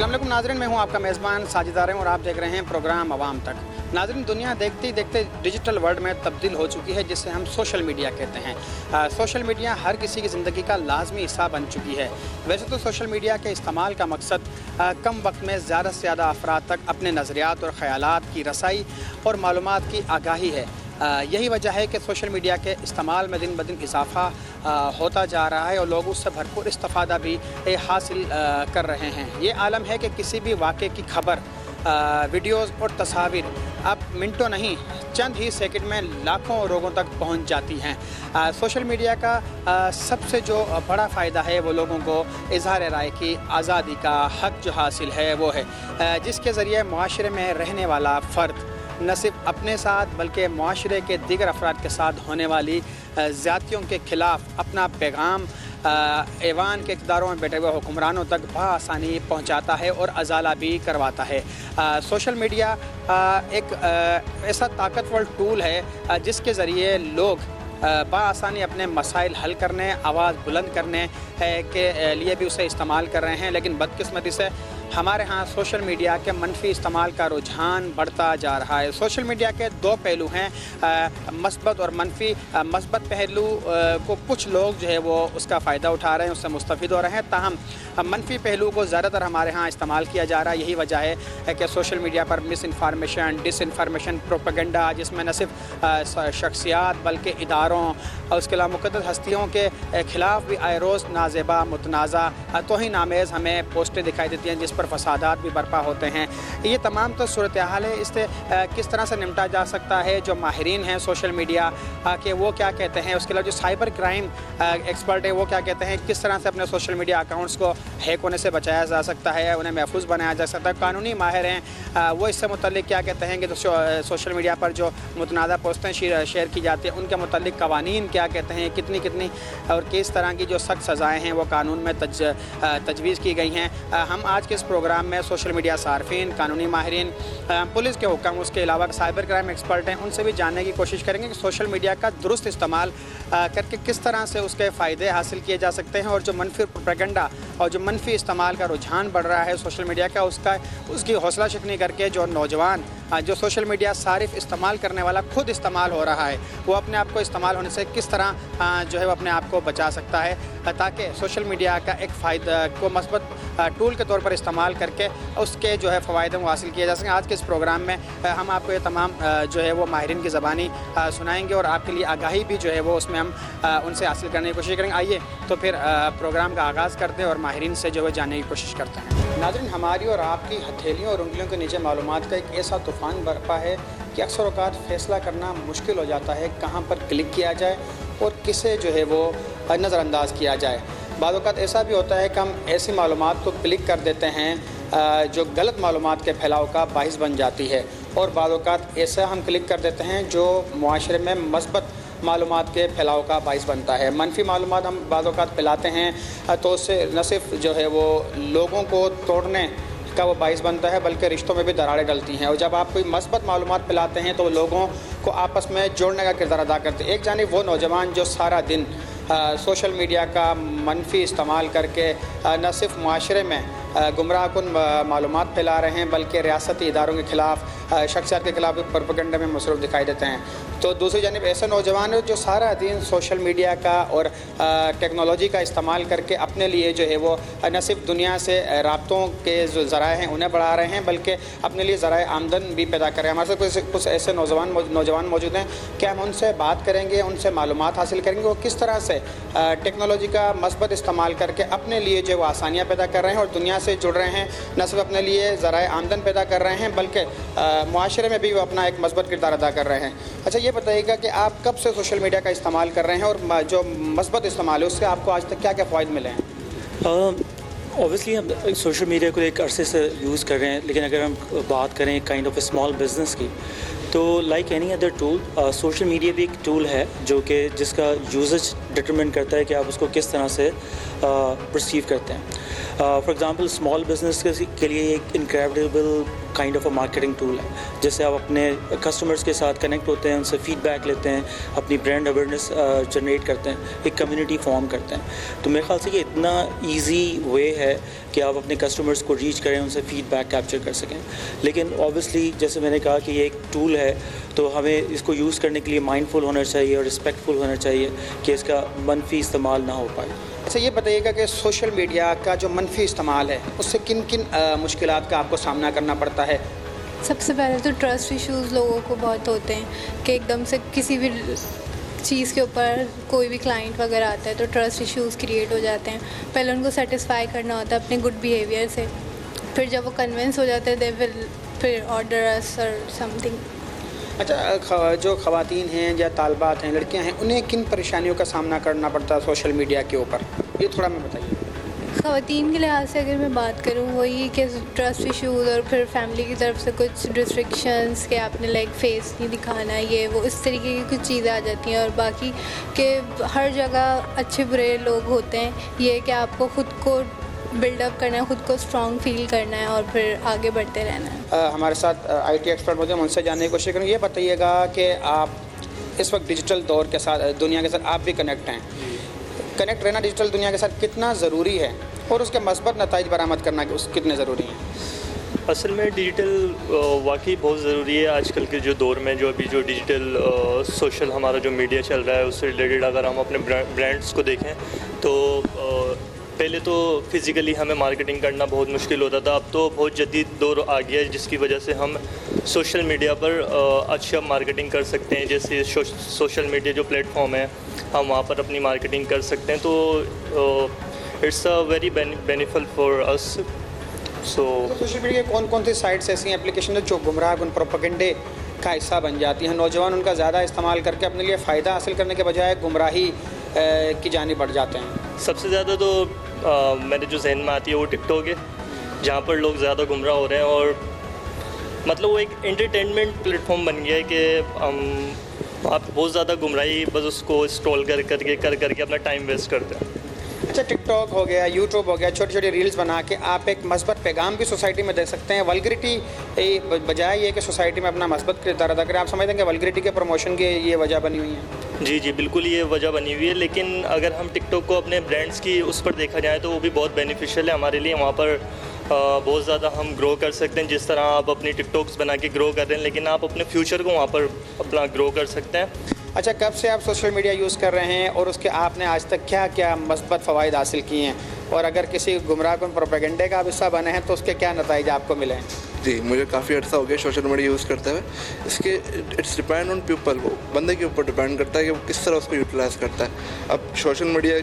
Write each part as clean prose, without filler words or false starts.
अस्सलाम वालेकुम नाज़रीन, मैं हूं आपका मेज़बान साजिद आरम और आप देख रहे हैं प्रोग्राम आवाम तक। नाज़रीन, दुनिया देखते ही देखते डिजिटल वर्ल्ड में तब्दील हो चुकी है, जिसे हम सोशल मीडिया कहते हैं। सोशल मीडिया हर किसी की ज़िंदगी का लाजमी हिस्सा बन चुकी है। वैसे तो सोशल मीडिया के इस्तेमाल का मकसद कम वक्त में ज़्यादा से ज़्यादा अफराद तक अपने नज़रियात और ख़यालात की रसाई और मालूमात की आगाही है। यही वजह है कि सोशल मीडिया के इस्तेमाल में दिन ब दिन इजाफ़ा होता जा रहा है और लोग उससे भरपूर इस्तिफ़ादा भी हासिल कर रहे हैं। ये आलम है कि किसी भी वाक़े की खबर, वीडियोज़ और तस्वीर अब मिनटों नहीं चंद ही सेकंड में लाखों लोगों तक पहुंच जाती हैं। सोशल मीडिया का सबसे जो बड़ा फ़ायदा है वो लोगों को इज़हार राय की आज़ादी का हक़ जो हासिल है वो है, जिसके ज़रिए मुआशरे में रहने वाला फ़र्द न सिर्फ अपने साथ बल्कि मुआशरे के दीगर अफराद के साथ होने वाली ज़्यादतियों के ख़िलाफ़ अपना पैगाम ऐवान के इक़्तिदारों में बैठे हुए हुक्मरानों तक बआसानी पहुँचाता है और अजाला भी करवाता है। सोशल मीडिया एक ऐसा ताकतवर टूल है जिसके ज़रिए लोग बआसानी अपने मसाइल हल करने, आवाज़ बुलंद करने के लिए भी उसे इस्तेमाल कर रहे हैं। लेकिन बदकिस्मती से हमारे यहाँ सोशल मीडिया के मनफी इस्तेमाल का रुझान बढ़ता जा रहा है। सोशल मीडिया के दो पहलू हैं, मस्बत और मनफी। मस्बत पहलू को कुछ लोग जो है वो उसका फ़ायदा उठा रहे हैं, उससे मुस्तफ़िद हो रहे हैं, ताहम मनफी पहलू को ज़्यादातर हमारे यहाँ इस्तेमाल किया जा रहा है। यही वजह है कि सोशल मीडिया पर मिस इन्फॉर्मेशन, डिसइन्फॉर्मेशन, प्रोपेगेंडा, जिसमें न सिर्फ शख्सियात बल्कि इदारों और उसके अलावा मुक़द्दस हस्तियों के ख़िलाफ़ भी आए रोज़ नाज़ेबा, मुतनाज़ा, तौहीन आमेज़ हमें पोस्टें दिखाई देती हैं जिस पर फसादात भी बर्पा होते हैं। ये तमाम तो सूरत हाल है। इससे किस तरह से निपटा जा सकता है, जो माहिरीन हैं सोशल मीडिया के वो क्या कहते हैं, उसके अलावा जो साइबर क्राइम एक्सपर्ट है वो क्या कहते हैं, किस तरह से अपने सोशल मीडिया अकाउंट्स को हैक होने से बचाया जा सकता है, उन्हें महफूज बनाया जा सकता है। कानूनी माहिर हैं वो इससे मुतल्लिक क्या कहते हैं कि सोशल मीडिया पर जो मुतनाज़ा पोस्टें शेयर की जाती हैं उनके मुतल्लिक कवानीन क्या कहते हैं, कितनी कितनी और किस तरह की जो सख्त सज़ाएँ हैं वो कानून में तजवीज़ की गई हैं। हम आज के इस प्रोग्राम में सोशल मीडिया सार्फिन, कानूनी माहिरीन, पुलिस के हुक्म, उसके अलावा साइबर क्राइम एक्सपर्ट हैं, उनसे भी जानने की कोशिश करेंगे कि सोशल मीडिया का दुरुस्त इस्तेमाल करके किस तरह से उसके फ़ायदे हासिल किए जा सकते हैं और जो मनफी प्रोपेगेंडा और जो मनफी इस्तेमाल का रुझान बढ़ रहा है सोशल मीडिया का, उसकी हौसला शिकनी करके जो नौजवान जो सोशल मीडिया सारिफ इस्तेमाल करने वाला खुद इस्तेमाल हो रहा है, वो अपने आप को इस्तेमाल होने से किस तरह जो है वो अपने आप को बचा सकता है, ताकि सोशल मीडिया का एक फ़ायदा को मस्बत टूल के तौर पर इस्तेमाल करके उसके जो है फ़वाइद वो हासिल किए जा सकें। आज के इस प्रोग्राम में हम आपको ये तमाम जो है वो माहिरीन की ज़बानी सुनाएंगे और आपके लिए आगाही भी जो है वो उसमें हम उनसे हासिल करने की कोशिश करेंगे। आइए तो फिर प्रोग्राम का आगाज़ करते हैं और माहिरीन से जो है जानने की कोशिश करते हैं। नाज़रीन, हमारी और आपकी हथेलियों और उंगलियों के नीचे मालूमात का एक ऐसा तूफ़ान बरपा है कि अक्सर औक़ात फ़ैसला करना मुश्किल हो जाता है कहाँ पर क्लिक किया जाए और किसे जो है वो नज़रअंदाज किया जाए। बाद औक़ात ऐसा भी होता है कि हम ऐसी मालूमात को क्लिक कर देते हैं जो गलत मालूमात के फैलाव का बाइस बन जाती है, और बाद औक़ात ऐसा हम क्लिक कर देते हैं जो मुआशरे में मस्बत मालूमात के फैलाव का बाइस बनता है। मनफी मालूमात हम बाद औक़ात फैलाते हैं तो उससे न सिर्फ जो है वो लोगों को तोड़ने का वो बाइस बनता है बल्कि रिश्तों में भी दरारें डलती हैं। और जब आप कोई मस्बत मालूमात फैलाते हैं तो लोगों को आपस में जोड़ने का किरदार अदा करते हैं। एक जानिब वो नौजवान जो सारा दिन सोशल मीडिया का मनफी इस्तेमाल करके न सिर्फ मुआशरे में गुमराह कुन मालूमात फैला रहे हैं बल्कि रियासती इदारों के ख़िलाफ़, शख्सियत के ख़िलाफ़ प्रोपेगेंडा में मसरूफ़ दिखाई देते हैं। तो दूसरी जानिब ऐसे नौजवान हैं जो सारा दिन सोशल मीडिया का और टेक्नोलॉजी का इस्तेमाल करके अपने लिए जो है वो न सिर्फ दुनिया से राब्तों के जो ज़राए हैं उन्हें बढ़ा रहे हैं बल्कि अपने लिए ज़राए आमदन भी पैदा कर रहे हैं। हमारे साथ कुछ ऐसे नौजवान मौजूद हैं कि हम उनसे बात करेंगे, उनसे मालूमात हासिल करेंगे वो किस तरह से टेक्नोलॉजी का मस्बत इस्तेमाल करके अपने लिए जो वो आसानियाँ पैदा कर रहे हैं और दुनिया से जुड़ रहे हैं, न सिर्फ अपने लिए ज़राए आमदन पैदा कर रहे हैं बल्कि मुआशरे में भी वो अपना एक मस्बत किरदार अदा कर रहे हैं। अच्छा, ये बताइएगा कि आप कब से सोशल मीडिया का इस्तेमाल कर रहे हैं और जो मस्बत इस्तेमाल है उससे आपको आज तक क्या क्या फ़वाइद मिले हैं? ऑब्वियसली हम सोशल मीडिया को एक अरसे से यूज़ कर रहे हैं, लेकिन अगर हम बात करें kind of A small business की, तो like any other tool social media भी एक टूल है जो कि जिसका यूजेज डिटरमिन करता है कि आप उसको किस तरह से परसीव करते हैं। فار ایگزامپل اسمال بزنس کے لیے ایک incredible kind of a marketing tool ہے، جس سے آپ اپنے کسٹمرس کے ساتھ کنیکٹ ہوتے ہیں، ان سے فیڈ بیک لیتے ہیں، اپنی برانڈ اویئرنیس جنریٹ کرتے ہیں، ایک کمیونٹی فارم کرتے ہیں. تو میرے خیال سے یہ اتنا ایزی وے ہے کہ آپ اپنے کسٹمرس کو ریچ کریں، ان سے فیڈ بیک کیپچر کر سکیں. لیکن اوبویسلی جیسے میں نے کہا کہ یہ ایک ٹول ہے، تو ہمیں اس کو یوز کرنے کے لیے مائنڈفل ہونا چاہیے اور رسپیکٹفل ہونا چاہیے کہ اس کا منفی استعمال نہ ہو پائے. اچھا یہ بتائیے گا کہ سوشل میڈیا کا جو منفی استعمال ہے اس سے کن کن مشکلات کا آپ کو سامنا کرنا پڑتا ہے؟ سب سے پہلے تو ٹرسٹ ایشوز لوگوں کو بہت ہوتے ہیں کہ ایک دم سے کسی بھی چیز کے اوپر کوئی بھی کلائنٹ وغیرہ آتا ہے تو ٹرسٹ ایشوز کریٹ ہو جاتے ہیں. پہلے ان کو سیٹسفائی کرنا ہوتا ہے اپنے گڈ بیہیویئر سے، پھر جب وہ کنونس ہو جاتے ہیں دے ول پھر آرڈر اس اور سم تھنگ. اچھا جو خواتین ہیں یا طالبات ہیں، لڑکیاں ہیں، انہیں کن پریشانیوں کا سامنا کرنا پڑتا ہے سوشل میڈیا کے اوپر؟ یہ تھوڑا میں بتائیے. خواتین کے لحاظ سے اگر میں بات کروں وہی کہ ٹرسٹ ایشوز اور پھر فیملی کی طرف سے کچھ ریسٹرکشنس کہ آپ نے لائک فیس نہیں دکھانا، یہ وہ اس طریقے کی کچھ چیزیں آ جاتی ہیں. اور باقی کہ ہر جگہ اچھے برے لوگ ہوتے ہیں، یہ کہ آپ کو خود کو بلڈ اپ کرنا ہے، خود کو اسٹرانگ فیل کرنا ہے اور پھر آگے بڑھتے رہنا ہے. ہمارے ساتھ آئی ٹی ایکسپرٹ موجود ہیں، ان سے جاننے کی کوشش کریں. یہ بتائیے گا کہ آپ اس وقت ڈیجیٹل دور کے ساتھ، دنیا کے ساتھ آپ بھی کنیکٹ ہیں، کنیکٹ رہنا ڈیجیٹل دنیا کے ساتھ کتنا ضروری ہے اور اس کے مثبت نتائج برآمد کرنا کتنے ضروری ہیں؟ اصل میں ڈیجیٹل واقعی بہت ضروری ہے آج کل کے جو دور میں. جو ابھی جو ڈیجیٹل سوشل ہمارا جو میڈیا چل رہا ہے اس سے ریلیٹڈ اگر ہم اپنے برانڈس کو دیکھیں تو پہلے تو فزیکلی ہمیں مارکیٹنگ کرنا بہت مشکل ہوتا تھا. اب تو بہت جدید دور آ گیا ہے جس کی وجہ سے ہم سوشل میڈیا پر اچھا مارکیٹنگ کر سکتے ہیں. جیسے سوشل میڈیا جو پلیٹ فارم ہے ہم وہاں پر اپنی مارکیٹنگ کر سکتے ہیں. تو it's a very beneficial for us. Social media کون کون سی سائٹس ایسی ہیں، اپلیکیشن جو گمراہ کن پروپیگنڈے کا حصہ بن جاتی ہیں؟ نوجوان ان کا زیادہ استعمال کر کے اپنے لیے فائدہ حاصل کرنے کے بجائے گمراہی کی جانب بڑھ جاتے ہیں. سب سے زیادہ تو میرے جو ذہن میں آتی ہے وہ ٹک ٹاک ہے، جہاں پر لوگ زیادہ گمراہ ہو رہے ہیں. اور مطلب وہ ایک انٹرٹینمنٹ پلیٹ فارم بن گیا ہے کہ آپ بہت زیادہ گمراہی بس اس کو اسکرول کر کے اپنا ٹائم ویسٹ کرتے ہیں. اچھا ٹک ٹاک ہو گیا، یوٹیوب ہو گیا، چھوٹی چھوٹی ریلز بنا کے آپ ایک مثبت پیغام بھی سوسائٹی میں دے سکتے ہیں. ولگریٹی بجائے یہ کہ سوسائٹی میں اپنا مثبت کردار ادا کریں، آپ سمجھتے ہیں کہ ولگریٹی کے پروموشن کی یہ وجہ بنی ہوئی ہے؟ جی بالکل یہ وجہ بنی ہوئی ہے. لیکن اگر ہم ٹک ٹاک کو اپنے برانڈس کی اس پر دیکھا جائے تو وہ بھی بہت بینیفیشیل ہے ہمارے لیے. وہاں پر بہت زیادہ ہم گرو کر سکتے ہیں. جس طرح آپ اپنی ٹک ٹاکس بنا کے گرو کر رہے ہیں، لیکن آپ اپنے فیوچر کو وہاں پر اپنا گرو کر سکتے ہیں. اچھا کب سے آپ سوشل میڈیا یوز کر رہے ہیں اور اس کے آپ نے آج تک کیا کیا مثبت فوائد حاصل کیے ہیں؟ اور اگر کسی گمراہ کن پروپیگنڈے کا آپ حصہ بنے ہیں تو اس کے کیا نتائج آپ کو ملے ہیں؟ جی مجھے کافی عرصہ ہو گیا سوشل میڈیا یوز کرتے ہوئے. اس کے اٹس ڈپینڈ آن پیپل، وہ بندے کے اوپر ڈپینڈ کرتا ہے کہ وہ کس طرح اس کو یوٹیلائز کرتا ہے. اب سوشل میڈیا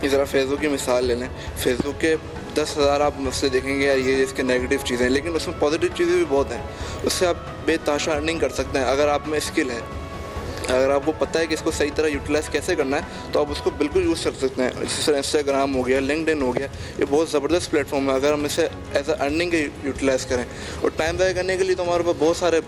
کی ذرا فیس بک کی مثال لے لیں. فیس بک کے 10,000 آپ مسئلے دیکھیں گے یار یہ اس کے نیگیٹو چیزیں ہیں، لیکن اس میں پازیٹیو چیزیں بھی بہت ہیں. اس سے آپ بے تحاشا ارننگ کر سکتے ہیں. اگر آپ میں اسکل ہے، اگر آپ کو پتہ ہے کہ اس کو صحیح طرح یوٹیلائز کیسے کرنا ہے تو آپ اس کو بالکل یوز کر سکتے ہیں. جس طرح انسٹاگرام ہو گیا، لنکڈ ان ہو گیا، یہ بہت زبردست پلیٹ فارم ہے اگر ہم اسے ایز اے ارننگ یوٹیلائز کریں. اور ٹائم ضائع کرنے کے لیے تو ہمارے پاس بہت سارے،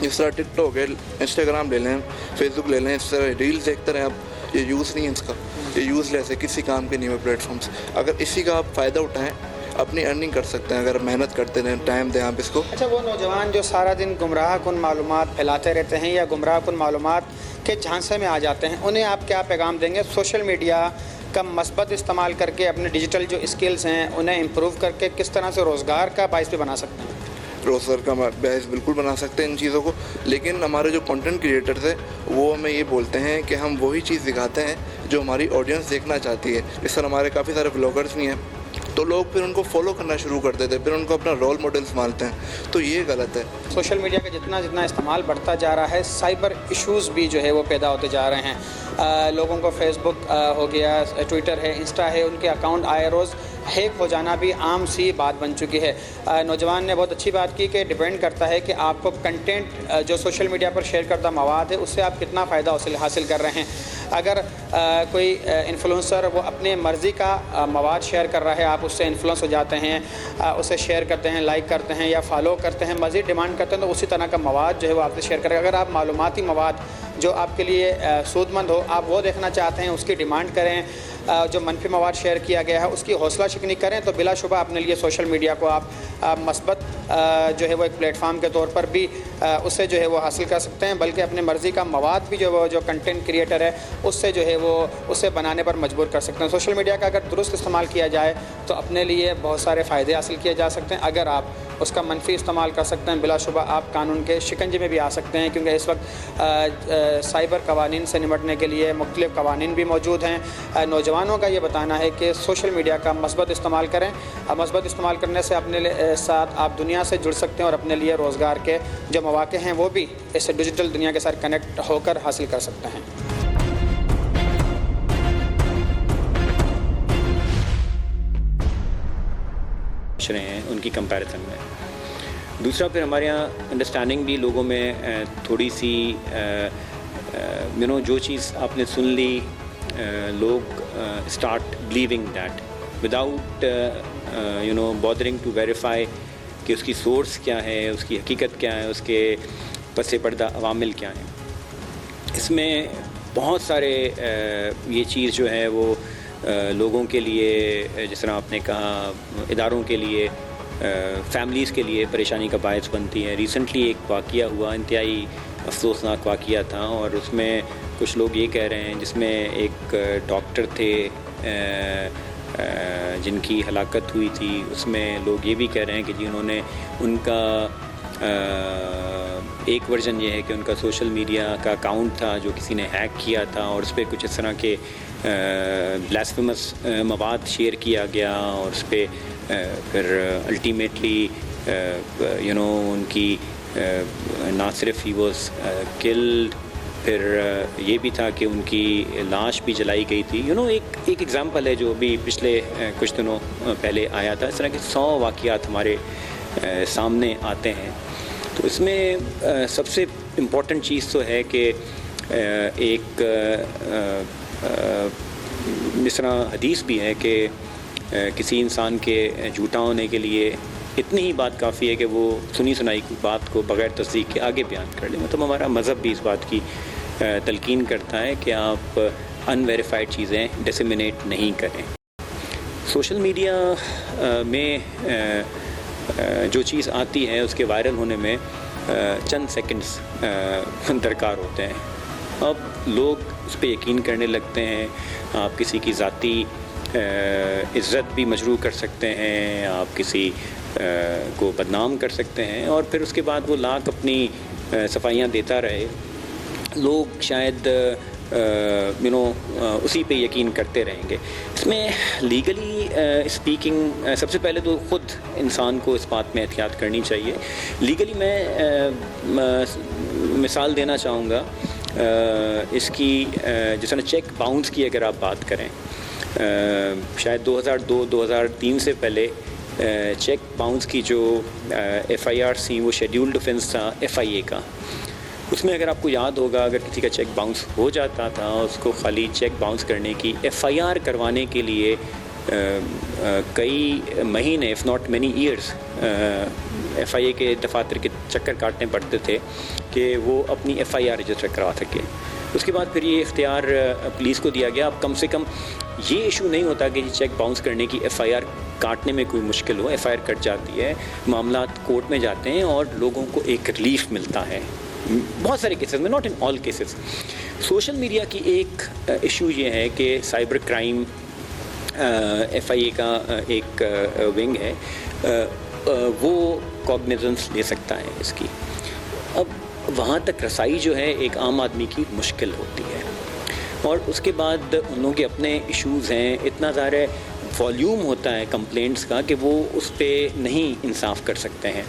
جس طرح ٹک ٹاک ہے، انسٹاگرام لے لیں، فیس بک لے لیں، اس طرح ریلز دیکھتے رہیں. آپ یہ یوز نہیں ہے اس کا، یہ یوز لیس ہے، کسی کام کے نہیں ہے پلیٹ فارمس. اگر اسی کا آپ فائدہ اٹھائیں اپنی ارننگ کر سکتے ہیں اگر محنت کرتے رہیں، ٹائم دیں آپ اس کو. اچھا وہ نوجوان جو سارا دن گمراہ کن معلومات پھیلاتے رہتے ہیں یا گمراہ کن معلومات کے جھانسے میں آ جاتے ہیں، انہیں آپ کیا پیغام دیں گے؟ سوشل میڈیا کا مثبت استعمال کر کے اپنے ڈیجیٹل جو اسکلز ہیں انہیں امپروو کر کے کس طرح سے روزگار کا باعث بھی بنا سکتے ہیں؟ روزگار کا باعث بالکل بنا سکتے ہیں ان چیزوں کو. لیکن ہمارے جو کنٹینٹ کریٹرز ہیں وہ ہمیں یہ بولتے ہیں کہ ہم وہی چیز دکھاتے ہیں جو ہماری آڈینس دیکھنا چاہتی ہے. اس طرح ہمارے کافی سارے بلاگرز بھی ہیں تو لوگ پھر ان کو فالو کرنا شروع کر دیتے ہیں، پھر ان کو اپنا رول ماڈلس مانتے ہیں. تو یہ غلط ہے. سوشل میڈیا کا جتنا استعمال بڑھتا جا رہا ہے، سائبر ایشوز بھی جو ہے وہ پیدا ہوتے جا رہے ہیں. لوگوں کو فیس بک ہو گیا، ٹویٹر ہے، انسٹا ہے، ان کے اکاؤنٹ آئے روز ہیک ہو جانا بھی عام سی بات بن چکی ہے. نوجوان نے بہت اچھی بات کی کہ ڈیپینڈ کرتا ہے کہ آپ کو کنٹینٹ جو سوشل میڈیا پر شیئر کردہ مواد ہے اس سے آپ کتنا فائدہ حاصل کر رہے ہیں. اگر کوئی انفلوئنسر وہ اپنے مرضی کا مواد شیئر کر رہا ہے، آپ اس سے انفلوئنس ہو جاتے ہیں، اسے شیئر کرتے ہیں، لائک کرتے ہیں یا فالو کرتے ہیں، مزید ڈیمانڈ کرتے ہیں تو اسی طرح کا مواد جو ہے وہ آپ سے شیئر کریں. اگر آپ معلوماتی مواد جو آپ کے لیے سود مند ہو آپ وہ دیکھنا چاہتے ہیں، اس کی ڈیمانڈ کریں. जो मनफी मवाद शेयर किया गया है उसकी हौसला शिकनी करें तो बिलाशुबा अपने लिए सोशल मीडिया को आप मस्बत जो है वो एक प्लेटफार्म के तौर पर भी उससे जो है वो हासिल कर सकते हैं, बल्कि अपने मर्ज़ी का मवाद भी जो कंटेंट क्रिएटर है उससे जो है वो उससे बनाने पर मजबूर कर सकते हैं। सोशल मीडिया का अगर दुरुस्त इस्तेमाल किया जाए तो अपने लिए बहुत सारे फ़ायदे हासिल किए जा सकते हैं। अगर आप उसका मनफी इस्तेमाल कर सकते हैं बिलाशुबा आप कानून के शिकंजे में भी आ सकते हैं, क्योंकि इस वक्त साइबर कवानीन से निपटने के लिए मुख्तलिफ कवानीन भी मौजूद हैं। नौजवानों का ये बताना है कि सोशल मीडिया का मस्बत इस्तेमाल करें। मस्बत इस्तेमाल करने से अपने साथ आप दुनिया से जुड़ सकते हैं और अपने लिए रोज़गार के जो मौके हैं वो भी इस डिजिटल दुनिया के साथ कनेक्ट होकर हासिल कर सकते हैं। रहे हैं उनकी कंपैरिजन में। दूसरा फिर हमारे यहाँ अंडरस्टैंडिंग भी लोगों में थोड़ी सी जो चीज़ आपने सुन ली लोग start believing that without bothering to verify कि उसकी सोर्स क्या है, उसकी हकीकत क्या है, उसके पसे पर्दा अवामिल क्या हैं। इसमें बहुत सारे ये चीज़ जो है वो लोगों के लिए, जिस तरह आपने कहा इदारों के लिए, फैमिलीज़ के लिए परेशानी का बायस बनती है। रिसेंटली एक वाक़या हुआ, इंतहाई अफसोसनाक वाक़या था, और उसमें कुछ लोग ये कह रहे हैं, जिसमें एक डॉक्टर थे जिनकी हलाकत हुई थी, उसमें लोग ये भी कह रहे हैं कि जी उन्होंने उनका एक वर्जन ये है कि उनका सोशल मीडिया का अकाउंट था जो किसी ने हैक किया था और उस पर कुछ इस तरह के ब्लास्फेमस मवाद शेयर किया गया, और उस पर फिर अल्टीमेटली उनकी ना सिर्फ ही वॉज किल्ड, फिर ये भी था कि उनकी लाश भी जलाई गई थी। एक एग्ज़ाम्पल है जो अभी पिछले कुछ दिनों पहले आया था। इस तरह के 100 वाक़यात हमारे सामने आते हैं। तो इसमें सबसे इम्पॉर्टेंट चीज़ तो है कि एक जिस तरह हदीस भी है कि किसी इंसान के झूठा होने के लिए इतनी ही बात काफ़ी है कि वो सुनी सुनाई बात को बग़ैर तस्दीक के आगे बयान कर ले। मतलब हमारा मज़हब भी इस बात की तलकीन करता है कि आप अनवेरीफाइड चीज़ें डिसेमिनेट नहीं करें। सोशल मीडिया में जो चीज़ आती है उसके वायरल होने में चंद सेकंड्स दरकार होते हैं। अब लोग उस पर यकीन करने लगते हैं। आप किसी की ज़ाती इज़्ज़त भी मजरूह कर सकते हैं, आप किसी को बदनाम कर सकते हैं, और फिर उसके बाद वो लाख अपनी सफाइयाँ देता रहे। लोग शायद उसी पे यकीन करते रहेंगे। इसमें लीगली स्पीकिंग सबसे पहले तो ख़ुद इंसान को इस बात में एहतियात करनी चाहिए। लीगली मैं मिसाल देना चाहूँगा इसकी, जिस तरह चेक बाउंस की अगर आप बात करें, शायद 2002-2003 से पहले चेक बाउंस की जो FIR थी वो शेड्यूल्ड ऑफेंस था FIA का। उसमें अगर आपको याद होगा, अगर किसी का चेक बाउंस हो जाता था, उसको खाली चेक बाउंस करने की FIR करवाने के लिए कई महीने if not many years FIA के दफातर के चक्कर काटने पड़ते थे कि वो अपनी FIR रजिस्टर करवा सके। उसके बाद फिर ये इख्तियार पुलिस को दिया गया। अब कम से कम ये इशू नहीं होता कि चेक बाउंस करने की FIR काटने में कोई मुश्किल हो। FIR कट जाती है, मामला कोर्ट में जाते हैं और लोगों को एक रिलीफ मिलता है बहुत सारे केसेस में, not in all cases. Social media की एक इशू ये है कि साइबर क्राइम FIA का एक विंग है, वो कॉग्निजेंस ले सकता है इसकी। अब वहाँ तक रसाई जो है एक आम आदमी की मुश्किल होती है, और उसके बाद उन लोगों के अपने इश्यूज़ हैं। इतना ज़्यादा वॉल्यूम होता है कंप्लेंट्स का कि वो उस पर नहीं इंसाफ कर सकते हैं।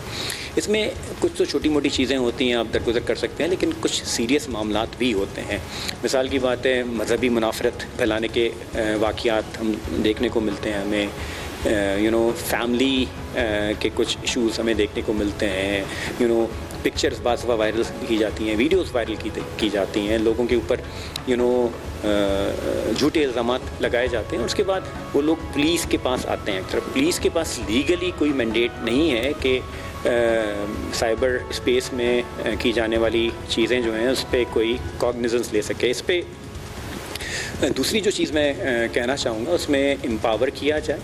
इसमें कुछ तो छोटी मोटी चीज़ें होती हैं, आप दरगुजर कर सकते हैं, लेकिन कुछ सीरियस मामलात भी होते हैं। मिसाल की बात है, मजहबी मुनाफरत फैलाने के वाक़यात हम देखने को मिलते हैं हमें। फैमिली के कुछ इश्यूज़ हमें देखने को मिलते हैं। पिक्चर्स बाज़ वायरल की जाती हैं, वीडियोस वायरल की जाती हैं, लोगों के ऊपर झूठे इल्ज़ामात लगाए जाते हैं। उसके बाद वो लोग पुलिस के पास आते हैं। अक्सर पुलिस के पास लीगली कोई मैंडेट नहीं है कि साइबर स्पेस में की जाने वाली चीज़ें जो हैं उस पर कोई कॉग्निजेंस ले सके। इस पर دوسری جو چیز میں کہنا چاہوں گا اس میں امپاور کیا جائے،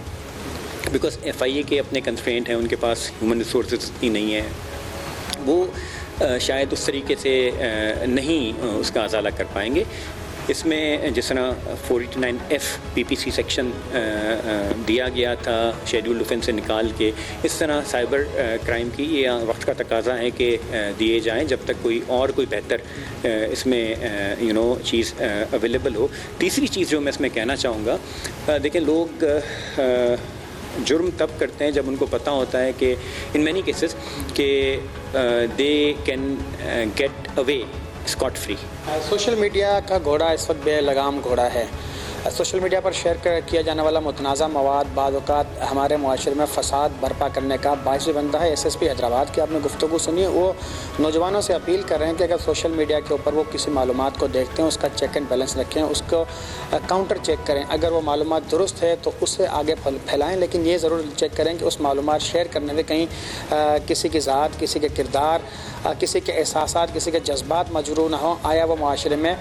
بیکاز FIA کے اپنے کنسٹرینٹ ہیں، ان کے پاس ہیومن ریسورسز اتنی نہیں ہیں، وہ شاید اس طریقے سے نہیں اس کا ازالہ کر پائیں گے۔ اس میں جس طرح 489F PPC سیکشن دیا گیا تھا شیڈول ڈیفنس سے نکال کے، اس طرح سائبر کرائم کی یہ وقت کا تقاضا ہے کہ دیے جائیں جب تک کوئی بہتر اس میں چیز اویلیبل ہو۔ تیسری چیز جو میں اس میں کہنا چاہوں گا، دیکھیں لوگ جرم تب کرتے ہیں جب ان کو پتہ ہوتا ہے کہ ان مینی کیسز کہ they can get away scot free. Social media کا گھوڑا اس وقت بے لگام گھوڑا ہے۔ سوشل میڈیا پر شیئر کیا جانے والا متنازع مواد بعض اوقات ہمارے معاشرے میں فساد برپا کرنے کا باعث بنتا ہے۔ SSP حیدرآباد کی آپ نے گفتگو سنی، وہ نوجوانوں سے اپیل کر رہے ہیں کہ اگر سوشل میڈیا کے اوپر وہ کسی معلومات کو دیکھتے ہیں اس کا چیک اینڈ بیلنس رکھیں، اس کو کاؤنٹر چیک کریں، اگر وہ معلومات درست ہے تو اسے آگے پھیلائیں، لیکن یہ ضرور چیک کریں کہ اس معلومات شیئر کرنے میں کہیں کسی کی ذات، کسی کے کردار، کسی کے احساسات، کسی کے جذبات مجروح نہ ہوں، آیا وہ معاشرے میں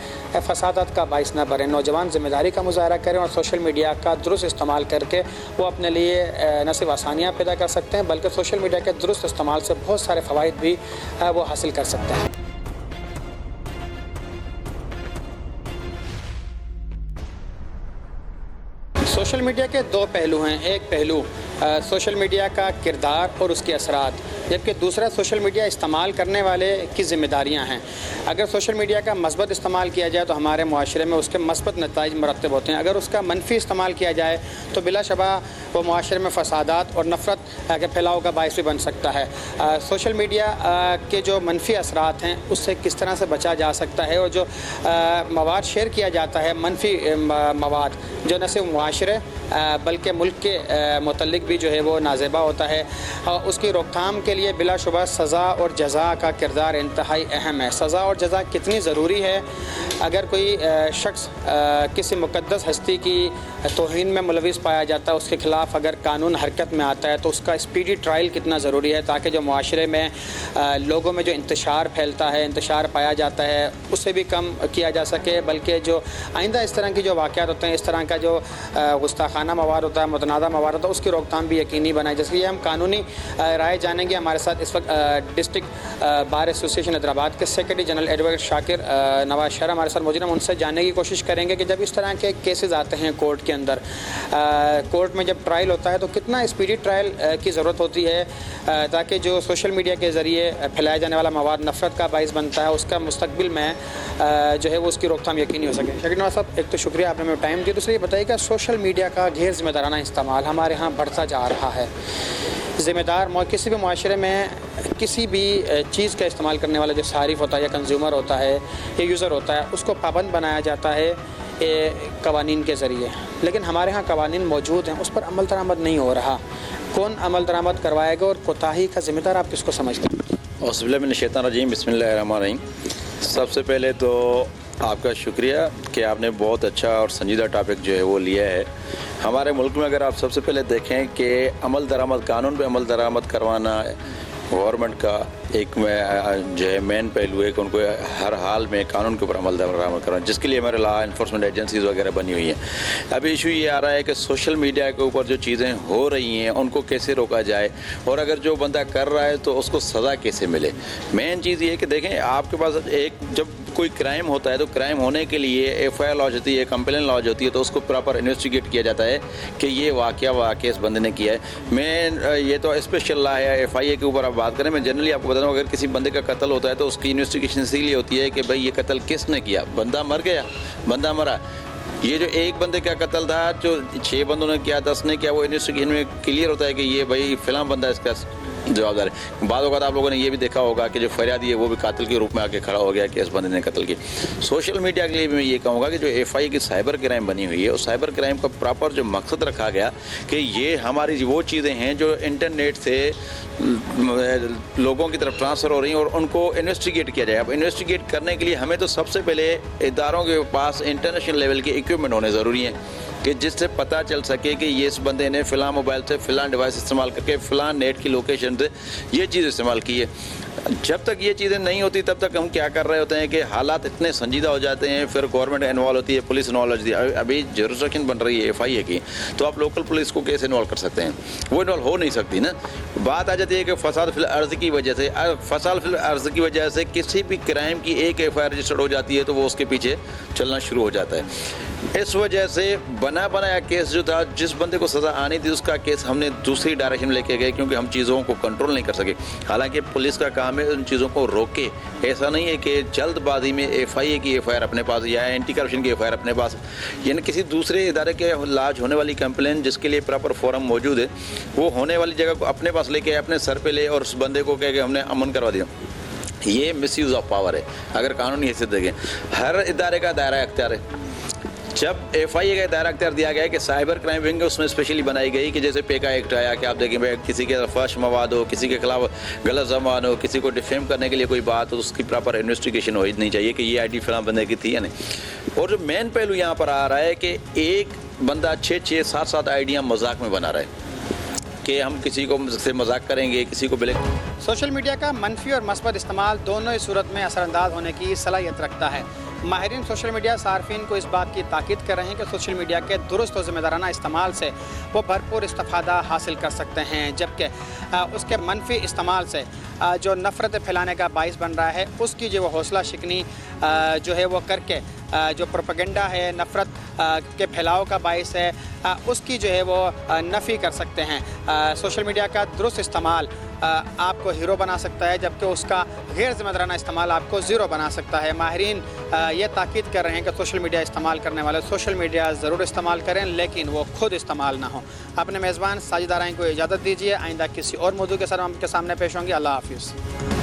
فسادات کا باعث نہ بنے۔ نوجوان ذمہ داری کا مظاہرہ کریں اور سوشل میڈیا کا درست استعمال کر کے وہ اپنے لیے نہ صرف آسانیاں پیدا کر سکتے ہیں بلکہ سوشل میڈیا کے درست استعمال سے بہت سارے فوائد بھی وہ حاصل کر سکتے ہیں۔ سوشل میڈیا کے دو پہلو ہیں، ایک پہلو سوشل میڈیا کا کردار اور اس کے اثرات، جبکہ دوسرا سوشل میڈیا استعمال کرنے والے کی ذمہ داریاں ہیں۔ اگر سوشل میڈیا کا مثبت استعمال کیا جائے تو ہمارے معاشرے میں اس کے مثبت نتائج مرتب ہوتے ہیں، اگر اس کا منفی استعمال کیا جائے تو بلا شبہ وہ معاشرے میں فسادات اور نفرت کے پھیلاؤ کا باعث بھی بن سکتا ہے۔ سوشل میڈیا کے جو منفی اثرات ہیں اس سے کس طرح سے بچا جا سکتا ہے، اور جو مواد شیئر کیا جاتا ہے منفی مواد جو نہ صرف معاشرے بلکہ ملک کے متعلق بھی جو ہے وہ نازیبا ہوتا ہے، اس کی روک تھام کے لیے بلا شبہ سزا اور جزا کا کردار انتہائی اہم ہے۔ سزا اور جزا کتنی ضروری ہے؟ اگر کوئی شخص کسی مقدس ہستی کی توہین میں ملوث پایا جاتا ہے، اس کے خلاف اگر قانون حرکت میں آتا ہے تو اس کا اسپیڈی ٹرائل کتنا ضروری ہے تاکہ جو معاشرے میں لوگوں میں جو انتشار پھیلتا ہے، انتشار پایا جاتا ہے، اسے بھی کم کیا جا سکے، بلکہ جو آئندہ اس طرح کی جو واقعات ہوتے ہیں، اس طرح کا جو گستاخانہ مواد ہوتا ہے، متنازع مواد ہوتا ہے، اس کی روک تھام بھی یقینی بنائے۔ جیسے یہ ہم قانونی رائے جانیں گے، ہمارے ساتھ اس وقت ڈسٹرکٹ بار ایسوسیشن حیدرآباد کے سیکرٹری جنرل ایڈوکیٹ شاکر نواز شہر ہمارے ساتھ موجود ہیں، ان سے جاننے کی کوشش کریں گے کہ جب اس طرح کے کیسز آتے ہیں کورٹ کے اندر، کورٹ میں جب ٹرائل ہوتا ہے تو کتنا اسپیڈی ٹرائل کی ضرورت ہوتی ہے تاکہ جو سوشل میڈیا کے ذریعے پھیلایا جانے والا مواد نفرت کا باعث بنتا ہے اس کا مستقبل میں جو ہے وہ اس کی روک تھام یقینی ہو سکے۔ شاکر نواز صاحب، ایک تو شکریہ آپ نے ہمیں ٹائم دیا، دوسرا یہ بتائیے کہ سوشل میڈیا کا غیر ذمہ دارانہ استعمال ہمارے ہاں بڑھتا جا رہا ہے۔ ذمہ دار کسی بھی معاشرے میں کسی بھی چیز کا استعمال کرنے والا جو صارف ہوتا ہے یا کنزیومر ہوتا ہے یا یوزر ہوتا ہے، اس کو پابند بنایا جاتا ہے قوانین کے ذریعے، لیکن ہمارے ہاں قوانین موجود ہیں، اس پر عمل درآمد نہیں ہو رہا۔ کون عمل درآمد کروائے گا اور کوتاہی کا ذمہ دار آپ کس کو سمجھتے ہیں؟ اعوذ باللہ من الشیطان الرجیم، بسم اللہ الرحمن الرحیم۔ سب سے پہلے تو آپ کا شکریہ کہ آپ نے بہت اچھا اور سنجیدہ ٹاپک جو ہے وہ لیا ہے۔ ہمارے ملک میں اگر آپ سب سے پہلے دیکھیں کہ عمل درآمد، قانون پہ عمل درآمد کروانا گورنمنٹ کا ایک جو ہے مین پہلو ہے کہ ان کو ہر حال میں قانون کے اوپر عمل درآمد کرنا، جس کے لیے ہمارے لا انفورسمنٹ ایجنسیز وغیرہ بنی ہوئی ہیں۔ ابھی ایشو یہ آ رہا ہے کہ سوشل میڈیا کے اوپر جو چیزیں ہو رہی ہیں ان کو کیسے روکا جائے، اور اگر جو بندہ کر رہا ہے تو اس کو سزا کیسے ملے۔ مین چیز یہ ہے کہ دیکھیں آپ کے پاس ایک جب کوئی کرائم ہوتا ہے تو کرائم ہونے کے لیے FIR لاج ہوتی ہے، کمپلین لاج ہوتی ہے، تو اس کو پراپر انویسٹیگیٹ کیا جاتا ہے کہ یہ واقعہ اس بندے نے کیا ہے۔ میں یہ تو اسپیشل لا ہے FIA کے اوپر آپ بات کریں، میں جنرلی آپ کو بتا دوں اگر کسی بندے کا قتل ہوتا ہے تو اس کی انویسٹیگیشن اسی لیے ہوتی ہے کہ بھائی یہ قتل کس نے کیا، بندہ مر گیا، بندہ مرا۔ یہ جو ایک بندے کا قتل تھا جو 6 بندوں نے کیا، 10 نے کیا، وہ انویسٹیگیشن میں کلیئر ہوتا ہے کہ یہ بھائی فلاں بندہ اس کا جواب دار ہے۔ بعض اوقات آپ لوگوں نے یہ بھی دیکھا ہوگا کہ جو فریادی ہے وہ بھی قاتل کے روپ میں آ کے کھڑا ہو گیا کہ اس بندے نے قتل کی۔ سوشل میڈیا کے لیے بھی میں یہ کہوں گا کہ جو FIA کی سائبر کرائم بنی ہوئی ہے، اس سائبر کرائم کا پراپر جو مقصد رکھا گیا کہ یہ ہماری وہ چیزیں ہیں جو انٹرنیٹ سے لوگوں کی طرف ٹرانسفر ہو رہی ہیں اور ان کو انویسٹیگیٹ کیا جائے۔ اب انویسٹیگیٹ کرنے کے لیے ہمیں تو سب سے پہلے اداروں کے پاس انٹرنیشنل لیول کے ایکوپمنٹ ہونے ضروری ہیں کہ جس سے پتہ چل سکے کہ یہ اس بندے نے فلاں موبائل سے فلاں ڈیوائس استعمال کر کے فلاں نیٹ کی لوکیشن سے یہ چیز استعمال کی ہے۔ जब तक ये चीज़ें नहीं होती तब तक हम क्या कर रहे होते हैं कि हालात इतने संजीदा हो जाते हैं, फिर गवर्नमेंट इन्वॉल्व होती है, पुलिस इन्वॉल्व होती है। अभी जुरिस्डिक्शन बन रही है FIA की, तो आप लोकल पुलिस को कैसे इन्वॉल्व कर सकते हैं? वो इन्वॉल्व हो नहीं सकती ना। बात आ जाती है कि फसाद फिल अर्ज़ की वजह से, फसाद फिल अर्ज़ की वजह से किसी भी क्राइम की एक FIR रजिस्टर्ड हो जाती है तो वो उसके पीछे चलना शुरू हो जाता है। इस वजह से बनाया केस जो था, जिस बंदे को सज़ा आनी थी उसका केस हमने दूसरी डायरेक्शन में लेके गए, क्योंकि हम चीज़ों को कंट्रोल नहीं कर सके। हालांकि पुलिस का काम है उन चीज़ों को रोके। ऐसा नहीं है कि जल्दबाजी में FIA की FIR अपने पास या एंटी करप्शन की FIR अपने पास, यानी किसी दूसरे इदारे के लाज होने वाली कंप्लेन जिसके लिए प्रॉपर फोरम मौजूद है, वो होने वाली जगह को अपने पास लेके अपने सर पे ले और उस बंदे को कह के हमने अमन करवा दिया। ये मिसयूज़ ऑफ पावर है। अगर कानूनी हैसियत देखें, हर इदारे का दायरा अख्तियार है। जब FIA का दायरा अख्तियार दिया गया कि साइबर क्राइम विंग है, उसमें स्पेशली बनाई गई कि जैसे पेका एक्ट आया कि आप देखें भाई किसी के फर्श मवाद हो, किसी के खिलाफ गलत जमान हो, किसी को डिफेम करने के लिए कोई बात हो, उसकी प्रॉपर इन्वेस्टिगेशन हो नहीं चाहिए कि ये ID फलां बंदे की थी या नहीं। और जो मेन पहलू यहाँ पर आ रहा है कि एक बंदा 6-6, 7-7 आइडियाँ मजाक में बना रहा है कि हम किसी को से मजाक करेंगे, किसी को ब्लैक। सोशल मीडिया का मनफी और मस्बत इस्तेमाल दोनों ही सूरत में असरअंदाज होने की सलाहियत रखता है। माहिरीन सोशल मीडिया सार्फिन को इस बात की ताकीद कर रहे हैं कि सोशल मीडिया के दुरुस्त और ज़िम्मेदाराना इस्तेमाल से वो भरपूर इस्तिफ़ादा हासिल कर सकते हैं, जबकि उसके मनफी इस्तेमाल से जो नफ़रत फैलाने का बाइस बन रहा है, उसकी जो हौसला शिकनी जो है वो करके जो प्रोपेगेंडा है, नफ़रत के फैलाव का बाइस है, उसकी जो है वो नफ़ी कर सकते हैं। सोशल मीडिया का दुरुस्त इस्तेमाल आपको हीरो बना सकता है, जबकि उसका गैर ज़िम्मेदाराना इस्तेमाल आपको ज़ीरो बना सकता है। माहिरीन ये ताकीद कर रहे हैं कि सोशल मीडिया इस्तेमाल करने वाले सोशल मीडिया ज़रूर इस्तेमाल करें, लेकिन वो खुद इस्तेमाल ना हो। अपने मेज़बान साजिद आरइन को इजाज़त दीजिए। आइंदा किसी और मौजू के साथ हम आपके सामने पेश होंगे। अल्लाह हाफ़िज़।